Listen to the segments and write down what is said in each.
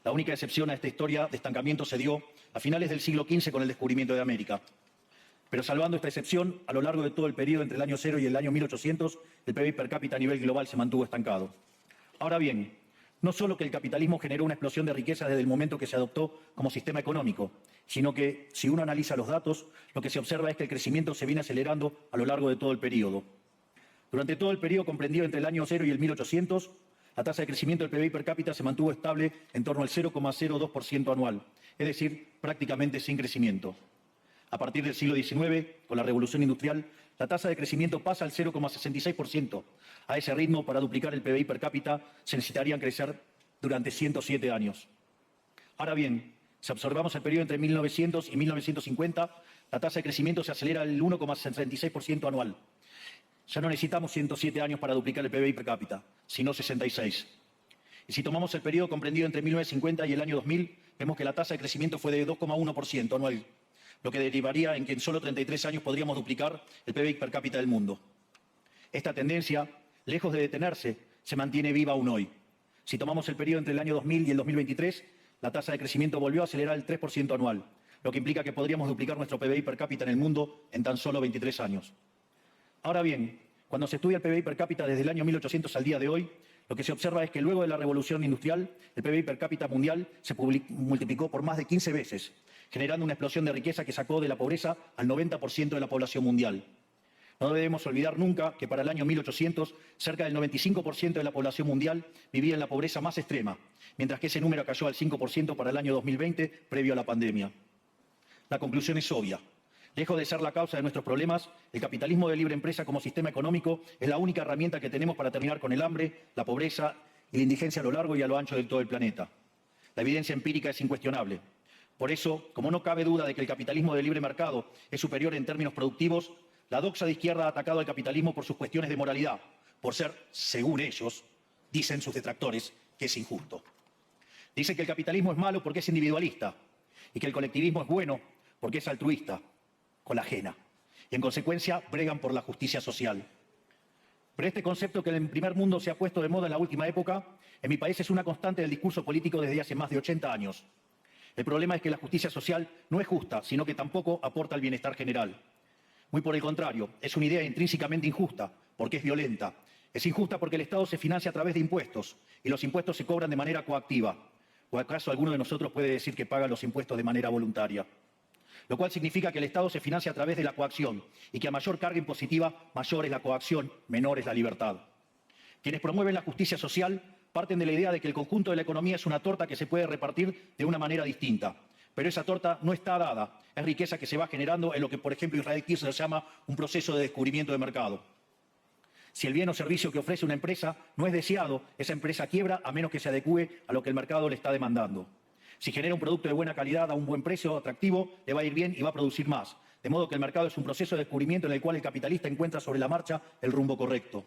La única excepción a esta historia de estancamiento se dio a finales del siglo XV con el descubrimiento de América. Pero salvando esta excepción, a lo largo de todo el periodo entre el año 0 y el año 1800, el PBI per cápita a nivel global se mantuvo estancado. Ahora bien, no solo que el capitalismo generó una explosión de riqueza desde el momento que se adoptó como sistema económico, sino que, si uno analiza los datos, lo que se observa es que el crecimiento se viene acelerando a lo largo de todo el periodo. Durante todo el periodo comprendido entre el año 0 y el 1800, la tasa de crecimiento del PBI per cápita se mantuvo estable en torno al 0,02% anual, es decir, prácticamente sin crecimiento. A partir del siglo XIX, con la revolución industrial, la tasa de crecimiento pasa al 0,66%. A ese ritmo, para duplicar el PBI per cápita, se necesitarían crecer durante 107 años. Ahora bien, si observamos el periodo entre 1900 y 1950, la tasa de crecimiento se acelera al 1,66% anual. Ya no necesitamos 107 años para duplicar el PBI per cápita, sino 66. Y si tomamos el periodo comprendido entre 1950 y el año 2000, vemos que la tasa de crecimiento fue de 2,1% anual, lo que derivaría en que en solo 33 años podríamos duplicar el PBI per cápita del mundo. Esta tendencia, lejos de detenerse, se mantiene viva aún hoy. Si tomamos el periodo entre el año 2000 y el 2023, la tasa de crecimiento volvió a acelerar el 3% anual, lo que implica que podríamos duplicar nuestro PBI per cápita en el mundo en tan solo 23 años. Ahora bien, cuando se estudia el PBI per cápita desde el año 1800 al día de hoy, lo que se observa es que luego de la revolución industrial, el PBI per cápita mundial se multiplicó por más de 15 veces, generando una explosión de riqueza que sacó de la pobreza al 90% de la población mundial. No debemos olvidar nunca que para el año 1800, cerca del 95% de la población mundial vivía en la pobreza más extrema, mientras que ese número cayó al 5% para el año 2020, previo a la pandemia. La conclusión es obvia. Lejos de ser la causa de nuestros problemas, el capitalismo de libre empresa como sistema económico es la única herramienta que tenemos para terminar con el hambre, la pobreza y la indigencia a lo largo y a lo ancho de todo el planeta. La evidencia empírica es incuestionable. Por eso, como no cabe duda de que el capitalismo de libre mercado es superior en términos productivos, la doxa de izquierda ha atacado al capitalismo por sus cuestiones de moralidad, por ser, según ellos, dicen sus detractores, que es injusto. Dice que el capitalismo es malo porque es individualista y que el colectivismo es bueno porque es altruista, con la ajena, y en consecuencia bregan por la justicia social. Pero este concepto que en el primer mundo se ha puesto de moda en la última época, en mi país es una constante del discurso político desde hace más de 80 años. El problema es que la justicia social no es justa, sino que tampoco aporta al bienestar general. Muy por el contrario, es una idea intrínsecamente injusta, porque es violenta. Es injusta porque el Estado se financia a través de impuestos, y los impuestos se cobran de manera coactiva. ¿O acaso alguno de nosotros puede decir que paga los impuestos de manera voluntaria? Lo cual significa que el Estado se financia a través de la coacción y que a mayor carga impositiva, mayor es la coacción, menor es la libertad. Quienes promueven la justicia social parten de la idea de que el conjunto de la economía es una torta que se puede repartir de una manera distinta. Pero esa torta no está dada, es riqueza que se va generando en lo que, por ejemplo, Israel Kirchner llama un proceso de descubrimiento de mercado. Si el bien o servicio que ofrece una empresa no es deseado, esa empresa quiebra a menos que se adecue a lo que el mercado le está demandando. Si genera un producto de buena calidad a un buen precio atractivo, le va a ir bien y va a producir más. De modo que el mercado es un proceso de descubrimiento en el cual el capitalista encuentra sobre la marcha el rumbo correcto.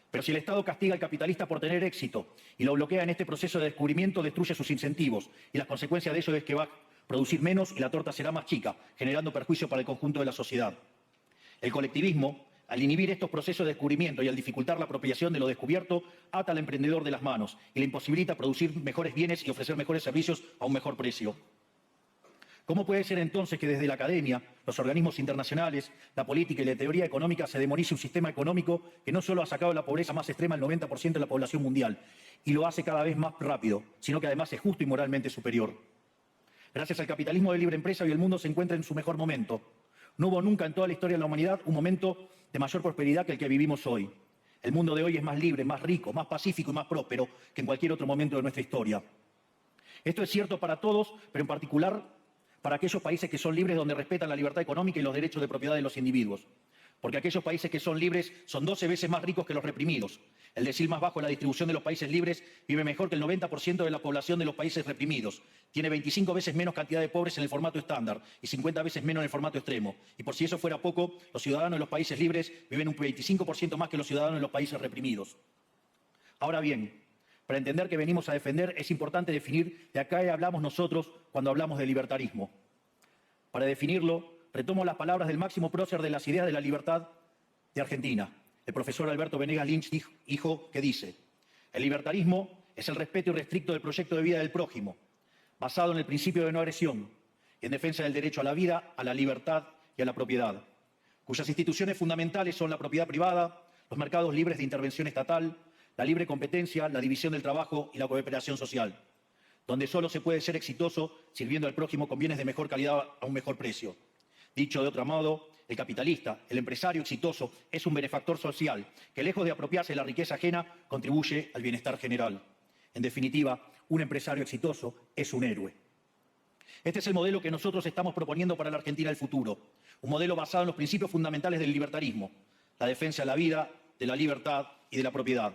Pero si el Estado castiga al capitalista por tener éxito y lo bloquea en este proceso de descubrimiento, destruye sus incentivos. Y las consecuencias de eso es que va a producir menos y la torta será más chica, generando perjuicio para el conjunto de la sociedad. El colectivismo, al inhibir estos procesos de descubrimiento y al dificultar la apropiación de lo descubierto, ata al emprendedor de las manos y le imposibilita producir mejores bienes y ofrecer mejores servicios a un mejor precio. ¿Cómo puede ser entonces que desde la academia, los organismos internacionales, la política y la teoría económica se demonice un sistema económico que no solo ha sacado de la pobreza más extrema al 90% de la población mundial y lo hace cada vez más rápido, sino que además es justo y moralmente superior? Gracias al capitalismo de libre empresa, hoy el mundo se encuentra en su mejor momento. No hubo nunca en toda la historia de la humanidad un momento de mayor prosperidad que el que vivimos hoy. El mundo de hoy es más libre, más rico, más pacífico y más próspero que en cualquier otro momento de nuestra historia. Esto es cierto para todos, pero en particular para aquellos países que son libres, donde respetan la libertad económica y los derechos de propiedad de los individuos. Porque aquellos países que son libres son 12 veces más ricos que los reprimidos. El decil más bajo de la distribución de los países libres vive mejor que el 90% de la población de los países reprimidos. Tiene 25 veces menos cantidad de pobres en el formato estándar y 50 veces menos en el formato extremo. Y por si eso fuera poco, los ciudadanos de los países libres viven un 25% más que los ciudadanos de los países reprimidos. Ahora bien, para entender que venimos a defender, es importante definir de acá hablamos nosotros cuando hablamos de libertarismo. Para definirlo, retomo las palabras del máximo prócer de las ideas de la libertad de Argentina, el profesor Alberto Venegas Lynch, dijo que dice: el libertarismo es el respeto irrestricto del proyecto de vida del prójimo, basado en el principio de no agresión y en defensa del derecho a la vida, a la libertad y a la propiedad, cuyas instituciones fundamentales son la propiedad privada, los mercados libres de intervención estatal, la libre competencia, la división del trabajo y la cooperación social, donde solo se puede ser exitoso sirviendo al prójimo con bienes de mejor calidad a un mejor precio. Dicho de otro modo, el capitalista, el empresario exitoso, es un benefactor social que, lejos de apropiarse de la riqueza ajena, contribuye al bienestar general. En definitiva, un empresario exitoso es un héroe. Este es el modelo que nosotros estamos proponiendo para la Argentina del futuro, un modelo basado en los principios fundamentales del libertarismo, la defensa de la vida, de la libertad y de la propiedad.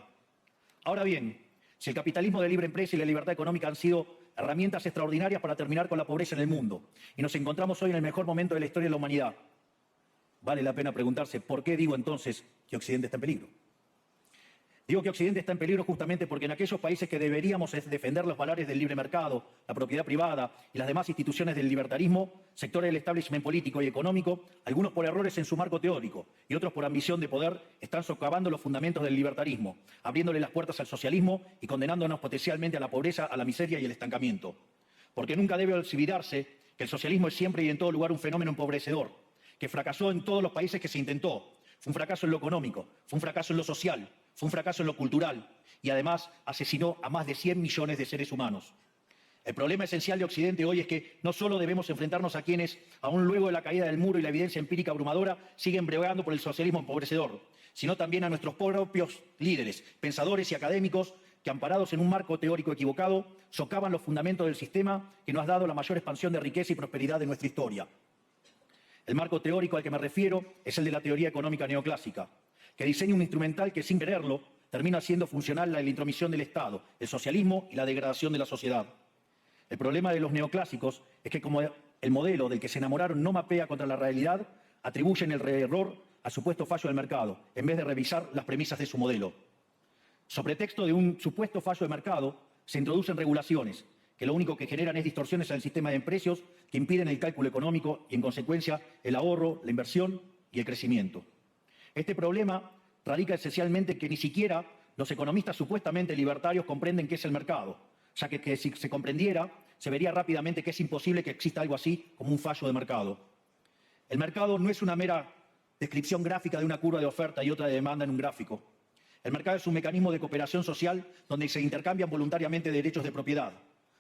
Ahora bien, si el capitalismo de libre empresa y la libertad económica han sido herramientas extraordinarias para terminar con la pobreza en el mundo, y nos encontramos hoy en el mejor momento de la historia de la humanidad, vale la pena preguntarse, ¿por qué digo entonces que Occidente está en peligro? Digo que Occidente está en peligro justamente porque en aquellos países que deberíamos defender los valores del libre mercado, la propiedad privada y las demás instituciones del libertarismo, sectores del establishment político y económico, algunos por errores en su marco teórico y otros por ambición de poder, están socavando los fundamentos del libertarismo, abriéndole las puertas al socialismo y condenándonos potencialmente a la pobreza, a la miseria y el estancamiento. Porque nunca debe olvidarse que el socialismo es siempre y en todo lugar un fenómeno empobrecedor, que fracasó en todos los países que se intentó. Fue un fracaso en lo económico, fue un fracaso en lo social, fue un fracaso en lo cultural y además asesinó a más de 100 millones de seres humanos. El problema esencial de Occidente hoy es que no solo debemos enfrentarnos a quienes, aún luego de la caída del muro y la evidencia empírica abrumadora, siguen bregando por el socialismo empobrecedor, sino también a nuestros propios líderes, pensadores y académicos que, amparados en un marco teórico equivocado, socavan los fundamentos del sistema que nos ha dado la mayor expansión de riqueza y prosperidad de nuestra historia. El marco teórico al que me refiero es el de la teoría económica neoclásica, que diseña un instrumental que, sin quererlo, termina siendo funcional a la intromisión del Estado, el socialismo y la degradación de la sociedad. El problema de los neoclásicos es que, como el modelo del que se enamoraron no mapea contra la realidad, atribuyen el error al supuesto fallo del mercado, en vez de revisar las premisas de su modelo. Sobre pretexto de un supuesto fallo de mercado, se introducen regulaciones, que lo único que generan es distorsiones al sistema de precios que impiden el cálculo económico y, en consecuencia, el ahorro, la inversión y el crecimiento. Este problema radica esencialmente en que ni siquiera los economistas supuestamente libertarios comprenden qué es el mercado, ya que si se comprendiera, se vería rápidamente que es imposible que exista algo así como un fallo de mercado. El mercado no es una mera descripción gráfica de una curva de oferta y otra de demanda en un gráfico. El mercado es un mecanismo de cooperación social donde se intercambian voluntariamente derechos de propiedad.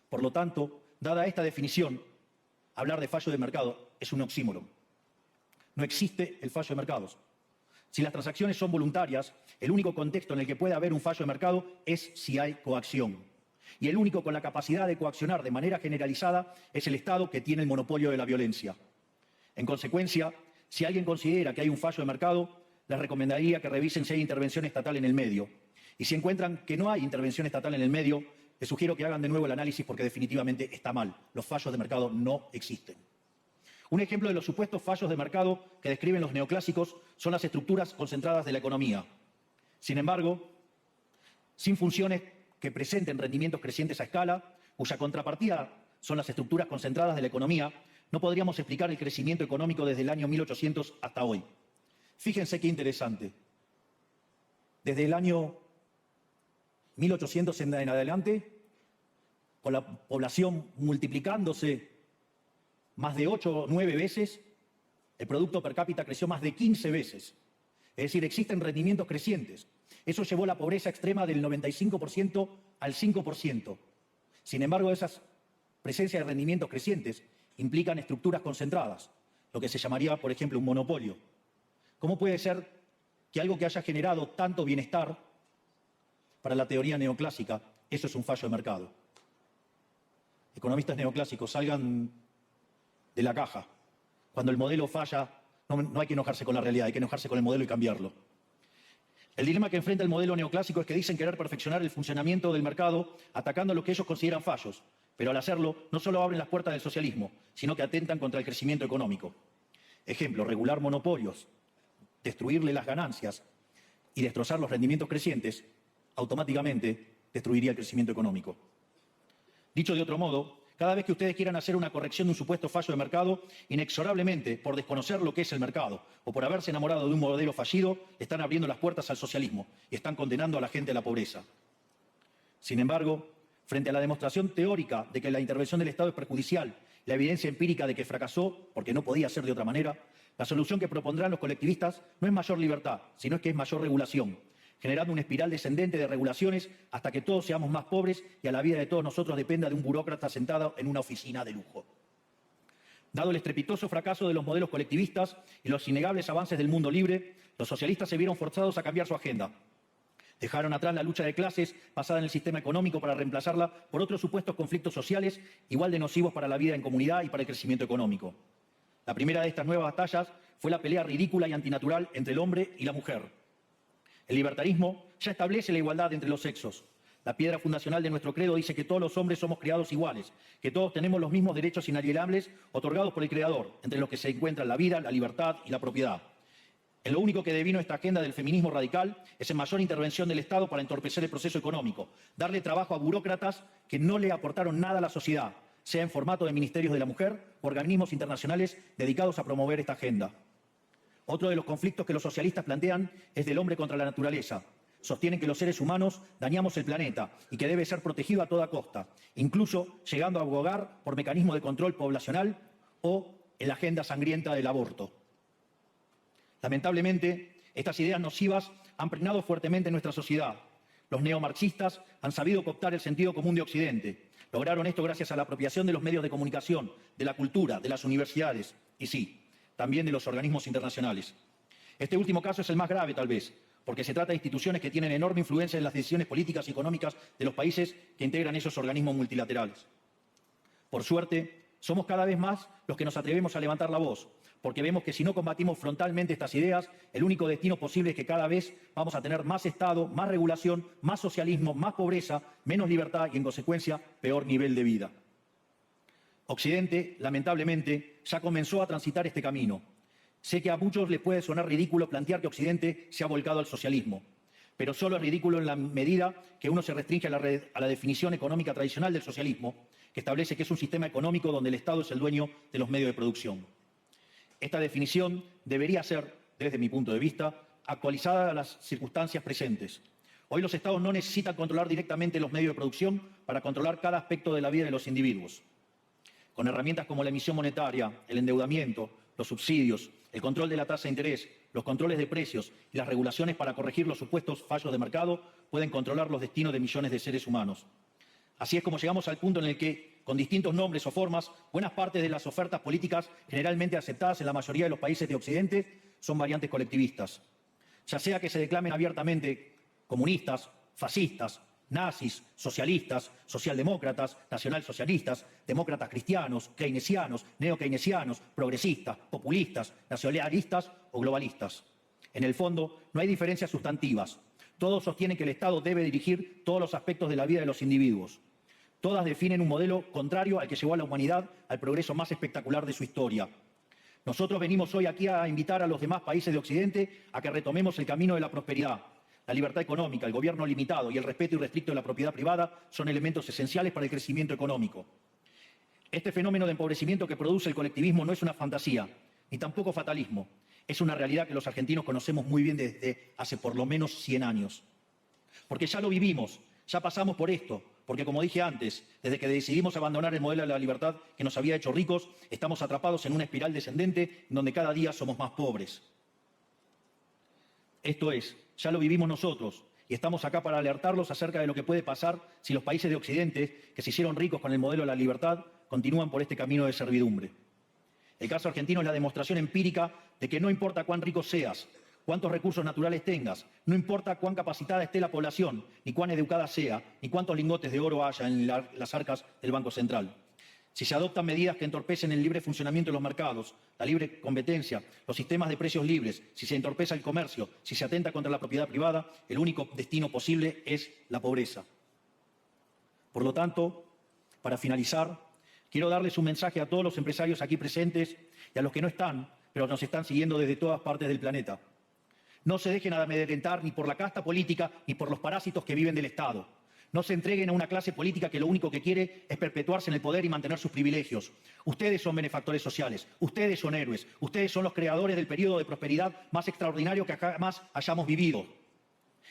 Por lo tanto, dada esta definición, hablar de fallo de mercado es un oxímoron. No existe el fallo de mercados. Si las transacciones son voluntarias, el único contexto en el que puede haber un fallo de mercado es si hay coacción. Y el único con la capacidad de coaccionar de manera generalizada es el Estado, que tiene el monopolio de la violencia. En consecuencia, si alguien considera que hay un fallo de mercado, les recomendaría que revisen si hay intervención estatal en el medio. Y si encuentran que no hay intervención estatal en el medio, les sugiero que hagan de nuevo el análisis porque definitivamente está mal. Los fallos de mercado no existen. Un ejemplo de los supuestos fallos de mercado que describen los neoclásicos son las estructuras concentradas de la economía. Sin embargo, sin funciones que presenten rendimientos crecientes a escala, cuya contrapartida son las estructuras concentradas de la economía, no podríamos explicar el crecimiento económico desde el año 1800 hasta hoy. Fíjense qué interesante. Desde el año 1800 en adelante, con la población multiplicándose más de 8 o 9 veces, el producto per cápita creció más de 15 veces. Es decir, existen rendimientos crecientes. Eso llevó la pobreza extrema del 95% al 5%. Sin embargo, esas presencias de rendimientos crecientes implican estructuras concentradas, lo que se llamaría, por ejemplo, un monopolio. ¿Cómo puede ser que algo que haya generado tanto bienestar para la teoría neoclásica, eso es un fallo de mercado? Economistas neoclásicos, salgan de la caja. Cuando el modelo falla, no hay que enojarse con la realidad, hay que enojarse con el modelo y cambiarlo. El dilema que enfrenta el modelo neoclásico es que dicen querer perfeccionar el funcionamiento del mercado atacando lo que ellos consideran fallos, pero al hacerlo no solo abren las puertas del socialismo, sino que atentan contra el crecimiento económico. Ejemplo, regular monopolios, destruirle las ganancias y destrozar los rendimientos crecientes, automáticamente destruiría el crecimiento económico. Dicho de otro modo, cada vez que ustedes quieran hacer una corrección de un supuesto fallo de mercado, inexorablemente, por desconocer lo que es el mercado o por haberse enamorado de un modelo fallido, están abriendo las puertas al socialismo y están condenando a la gente a la pobreza. Sin embargo, frente a la demostración teórica de que la intervención del Estado es perjudicial, la evidencia empírica de que fracasó porque no podía ser de otra manera, la solución que propondrán los colectivistas no es mayor libertad, sino que es mayor regulación, generando una espiral descendente de regulaciones hasta que todos seamos más pobres y a la vida de todos nosotros dependa de un burócrata sentado en una oficina de lujo. Dado el estrepitoso fracaso de los modelos colectivistas y los innegables avances del mundo libre, los socialistas se vieron forzados a cambiar su agenda. Dejaron atrás la lucha de clases basada en el sistema económico para reemplazarla por otros supuestos conflictos sociales igual de nocivos para la vida en comunidad y para el crecimiento económico. La primera de estas nuevas batallas fue la pelea ridícula y antinatural entre el hombre y la mujer. El libertarismo ya establece la igualdad entre los sexos. La piedra fundacional de nuestro credo dice que todos los hombres somos creados iguales, que todos tenemos los mismos derechos inalienables otorgados por el Creador, entre los que se encuentran la vida, la libertad y la propiedad. En lo único que devino esta agenda del feminismo radical es en mayor intervención del Estado para entorpecer el proceso económico, darle trabajo a burócratas que no le aportaron nada a la sociedad, sea en formato de ministerios de la mujer o organismos internacionales dedicados a promover esta agenda. Otro de los conflictos que los socialistas plantean es del hombre contra la naturaleza. Sostienen que los seres humanos dañamos el planeta y que debe ser protegido a toda costa, incluso llegando a abogar por mecanismos de control poblacional o en la agenda sangrienta del aborto. Lamentablemente, estas ideas nocivas han pregnado fuertemente en nuestra sociedad. Los neomarxistas han sabido cooptar el sentido común de Occidente. Lograron esto gracias a la apropiación de los medios de comunicación, de la cultura, de las universidades y sí, también de los organismos internacionales. Este último caso es el más grave, tal vez, porque se trata de instituciones que tienen enorme influencia en las decisiones políticas y económicas de los países que integran esos organismos multilaterales. Por suerte, somos cada vez más los que nos atrevemos a levantar la voz, porque vemos que si no combatimos frontalmente estas ideas, el único destino posible es que cada vez vamos a tener más Estado, más regulación, más socialismo, más pobreza, menos libertad y, en consecuencia, peor nivel de vida. Occidente, lamentablemente, ya comenzó a transitar este camino. Sé que a muchos les puede sonar ridículo plantear que Occidente se ha volcado al socialismo, pero solo es ridículo en la medida que uno se restringe a la definición económica tradicional del socialismo, que establece que es un sistema económico donde el Estado es el dueño de los medios de producción. Esta definición debería ser, desde mi punto de vista, actualizada a las circunstancias presentes. Hoy los Estados no necesitan controlar directamente los medios de producción para controlar cada aspecto de la vida de los individuos. Con herramientas como la emisión monetaria, el endeudamiento, los subsidios, el control de la tasa de interés, los controles de precios y las regulaciones para corregir los supuestos fallos de mercado, pueden controlar los destinos de millones de seres humanos. Así es como llegamos al punto en el que, con distintos nombres o formas, buenas partes de las ofertas políticas generalmente aceptadas en la mayoría de los países de Occidente son variantes colectivistas. Ya sea que se declamen abiertamente comunistas, fascistas, nazis, socialistas, socialdemócratas, nacionalsocialistas, demócratas cristianos, keynesianos, neokeynesianos, progresistas, populistas, nacionalistas o globalistas. En el fondo, no hay diferencias sustantivas. Todos sostienen que el Estado debe dirigir todos los aspectos de la vida de los individuos. Todas definen un modelo contrario al que llevó a la humanidad al progreso más espectacular de su historia. Nosotros venimos hoy aquí a invitar a los demás países de Occidente a que retomemos el camino de la prosperidad. La libertad económica, el gobierno limitado y el respeto irrestricto de la propiedad privada son elementos esenciales para el crecimiento económico. Este fenómeno de empobrecimiento que produce el colectivismo no es una fantasía, ni tampoco fatalismo. Es una realidad que los argentinos conocemos muy bien desde hace por lo menos 100 años. Porque ya lo vivimos, ya pasamos por esto, porque como dije antes, desde que decidimos abandonar el modelo de la libertad que nos había hecho ricos, estamos atrapados en una espiral descendente donde cada día somos más pobres. Esto es, ya lo vivimos nosotros y estamos acá para alertarlos acerca de lo que puede pasar si los países de Occidente, que se hicieron ricos con el modelo de la libertad, continúan por este camino de servidumbre. El caso argentino es la demostración empírica de que no importa cuán rico seas, cuántos recursos naturales tengas, no importa cuán capacitada esté la población, ni cuán educada sea, ni cuántos lingotes de oro haya en las arcas del Banco Central. Si se adoptan medidas que entorpecen el libre funcionamiento de los mercados, la libre competencia, los sistemas de precios libres, si se entorpece el comercio, si se atenta contra la propiedad privada, el único destino posible es la pobreza. Por lo tanto, para finalizar, quiero darles un mensaje a todos los empresarios aquí presentes y a los que no están, pero nos están siguiendo desde todas partes del planeta. No se dejen amedrentar ni por la casta política ni por los parásitos que viven del Estado. No se entreguen a una clase política que lo único que quiere es perpetuarse en el poder y mantener sus privilegios. Ustedes son benefactores sociales, ustedes son héroes, ustedes son los creadores del periodo de prosperidad más extraordinario que jamás hayamos vivido.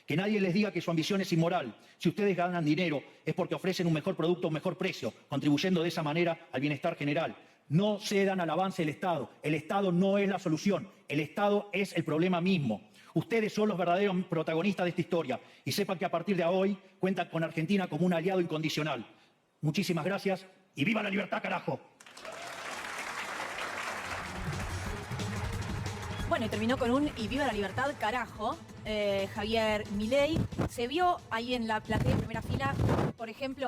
Que nadie les diga que su ambición es inmoral. Si ustedes ganan dinero es porque ofrecen un mejor producto a un mejor precio, contribuyendo de esa manera al bienestar general. No cedan al avance del Estado. El Estado no es la solución. El Estado es el problema mismo. Ustedes son los verdaderos protagonistas de esta historia y sepan que a partir de hoy cuentan con Argentina como un aliado incondicional. Muchísimas gracias y ¡viva la libertad, carajo! Bueno, y terminó con un "y viva la libertad, carajo". Javier Milei se vio ahí en la platea en primera fila, por ejemplo.